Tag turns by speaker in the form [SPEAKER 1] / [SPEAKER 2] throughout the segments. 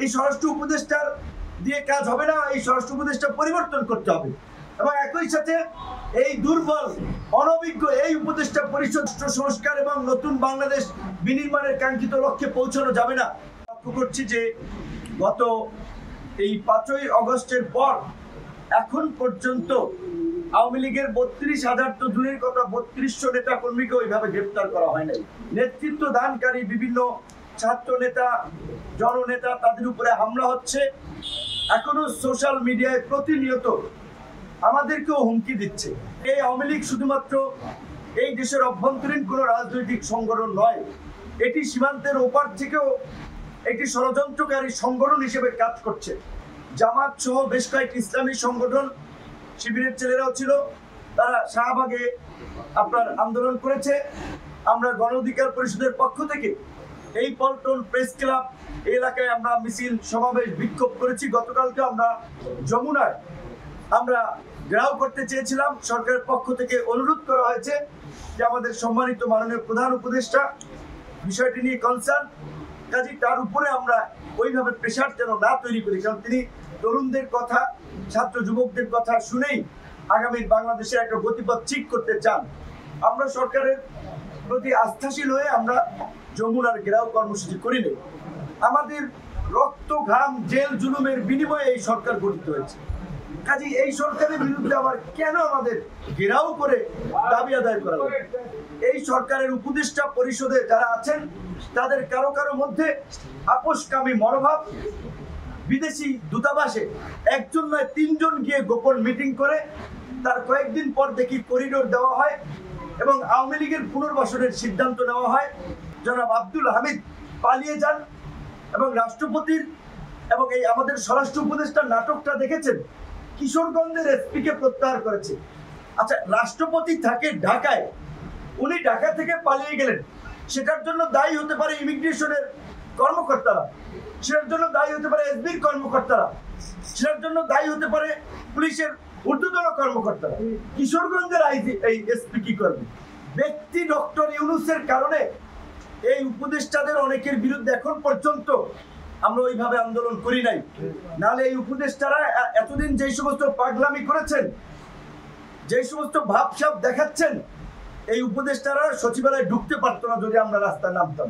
[SPEAKER 1] এই স্বরাষ্ট্র উপদেষ্টার দিয়ে কাজ হবে না, এই স্বরাষ্ট্র উপদেষ্টা পরিবর্তন করতে হবে। এবং একই সাথে এই দুর্বল অনভিজ্ঞ এই উপদেষ্টা পরিষদ সংস্কার এবং নতুন বাংলাদেশ বিনির্মাণের কাঙ্ক্ষিত লক্ষ্যে পৌঁছানো যাবে না। লক্ষ্য করছি যে গত এই 5ই আগস্টের পর এখন পর্যন্ত আওয়ামী লীগের 32,000 তো দূরের কথা 3200 নেতা কর্মীকে ওইভাবে গ্রেপ্তার করা হয় নাই। নেতৃত্ব দানকারী বিভিন্ন ছাত্র নেতা জননেতা তাদের উপরে হামলা হচ্ছে। এখনো সোশ্যাল মিডিয়ায় প্রতিনিয়ত আমাদেরকেও হুমকি দিচ্ছে। এই আওয়ামী লীগ শুধুমাত্র এই দেশের অভ্যন্তরীণ কোনো রাজনৈতিক সংগঠন নয়, এটি সীমান্তের ওপার থেকেও একটি ষড়যন্ত্রকারী সংগঠন হিসেবে কাজ করছে। জামাত সহ বেশ কয়েকটি ইসলামী সংগঠন, শিবিরের ছেলেরাও ছিল, তারা শাহবাগে আপনার আন্দোলন করেছে। আমরা গণ অধিকার পরিষদের পক্ষ থেকে এই পল্টন প্রেস ক্লাব এলাকায় আমরা মিছিল সমাবেশ বিক্ষোভ করেছি। গতকালকে আমরা যমুনায় আমরা ঘেরাও করতে চেয়েছিলাম, সরকারের পক্ষ থেকে অনুরোধ করা হয়েছে যে আমাদের সম্মানিত মাননীয় প্রধান উপদেষ্টা বিষয়টি নিয়ে কনসার্ন, কাজে তার উপরে আমরা ওইভাবে প্রেশার যেন না তৈরি করি, কারণ তিনি তরুণদের কথা ছাত্র যুবকদের কথা শুনেই আগামী বাংলাদেশের একটা গতিপথ ঠিক করতে চান। আমরা সরকারের প্রতি আস্থাশীল হয়ে আমরা যমুনার ঘেরাও কর্মসূচি করিনি। আমাদের রক্ত ঘাম জেল জুলুমের বিনিময়ে এই সরকার গঠিত হয়েছে, কাজে এই সরকারের বিরুদ্ধে আবার কেন আমাদের ঘেরাও করে দাবি আদায় করা হবে? এই সরকারের উপদেষ্টা পরিষদে যারা আছেন তাদের কারো কারো মধ্যে আপোষকামী মনোভাব। বিদেশি দূতাবাসে একজন নয় 3 জন গিয়ে গোপন মিটিং করে তার কয়েকদিন পর দেখি করিডোর দেওয়া হয় এবং আওয়ামী লীগের পুনর্বাসনের সিদ্ধান্ত নেওয়া হয়। জনাব আব্দুল হামিদ পালিয়ে যান এবং রাষ্ট্রপতির এবং এই আমাদের স্বরাষ্ট্র উপদেষ্টার নাটকটা দেখেছেন, কিশোরগঞ্জের এসপিকে প্রত্যাহার করেছে। আচ্ছা, রাষ্ট্রপতি থাকে ঢাকায়, উনি ঢাকা থেকে পালিয়ে গেলেন, সেটার জন্য দায়ী হতে পারে ইমিগ্রেশনের কর্মকর্তারা, সেটার জন্য দায়ী হতে পারে এসবির কর্মকর্তারা, সেটার জন্য দায়ী হতে পারে পুলিশের ঊর্ধ্বতন কর্মকর্তারা। কিশোরগঞ্জের এই এসপি কি করবে? ব্যক্তি ডক্টর ইউনূসের কারণে এই উপদেষ্টাদের অনেকের বিরুদ্ধে এখন পর্যন্ত আমরা ওইভাবে আন্দোলন করি নাই। নাহলে এই উপদেষ্টারা এতদিন যেই সমস্ত পাগলামি করেছেন, যেই সমস্ত ভাবসাব দেখাচ্ছেন, এই উপদেষ্টারা সচিবালয়ে ঢুকতে পারতো না যদি আমরা রাস্তায় নামতাম।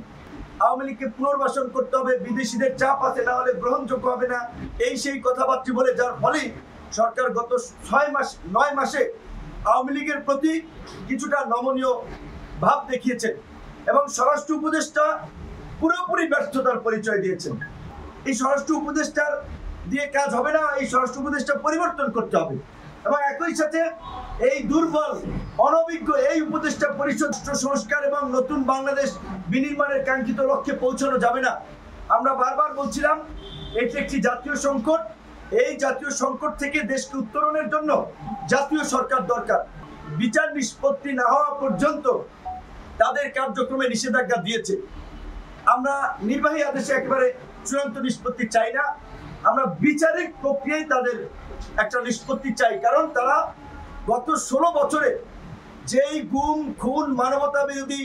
[SPEAKER 1] আওয়ামী লীগকে পুনর্বাসন করতে হবে, বিদেশিদের চাপ আছে, না হলে গ্রহণযোগ্য হবে না, এই সেই কথাবার্তা বলে, যার ফলে সরকার গত 9 মাসে আওয়ামী লীগের প্রতি কিছুটা নমনীয় ভাব দেখিয়েছেন এবং স্বরাষ্ট্র উপদেষ্টা পুরোপুরি ব্যর্থতার পরিচয় দিয়েছেন। এই স্বরাষ্ট্র উপদেষ্টার দিয়ে কাজ হবে না, এই স্বরাষ্ট্র উপদেষ্টা পরিবর্তন করতে হবে। এবং একই সাথে এই দুর্বল অনভিজ্ঞ এই উপদেষ্টা পরিষদ সংস্কার এবং নতুন বাংলাদেশ বিনির্মাণের কাঙ্ক্ষিত লক্ষ্যে পৌঁছানো যাবে না। আমরা বারবার বলছিলাম এটি একটি জাতীয় সংকট, এই জাতীয় সংকট থেকে দেশকে উত্তরণের জন্য জাতীয় সরকার দরকার। বিচার নিষ্পত্তি না হওয়া পর্যন্ত তাদের কার্যক্রমে নিষেধাজ্ঞা দিয়েছে। আমরা নির্বাহী আদেশে একেবারে চূড়ান্ত নিষ্পত্তি চাই না, আমরা বিচারিক প্রক্রিয়ায় তাদের একটা নিষ্পত্তি চাই, কারণ তারা গত 16 বছরে যেই গুম খুন মানবতা বিরোধী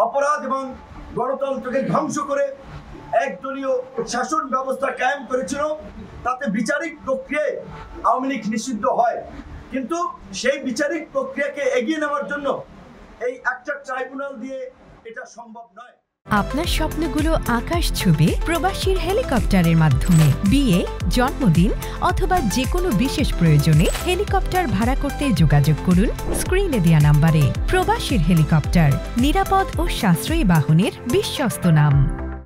[SPEAKER 1] অপরাধ এবং গণতন্ত্রকে ধ্বংস করে একদলীয় শাসন ব্যবস্থা কায়েম করেছিল, তাতে বিচারিক প্রক্রিয়ায় আওয়ামী লীগ নিষিদ্ধ হয়। কিন্তু সেই বিচারিক প্রক্রিয়াকে এগিয়ে নেওয়ার জন্য এই একটা ট্রাইব্যুনাল দিয়ে এটা সম্ভব নয়।
[SPEAKER 2] আপনার স্বপ্নগুলো আকাশ ছুবে প্রবাসীর হেলিকপ্টারের মাধ্যমে। বিয়ে, জন্মদিন অথবা যে কোনো বিশেষ প্রয়োজনে হেলিকপ্টার ভাড়া করতে যোগাযোগ করুন স্ক্রিনে দেয়া নাম্বারে। প্রবাসীর হেলিকপ্টার, নিরাপদ ও সাশ্রয়ী বাহনের বিশ্বস্ত নাম।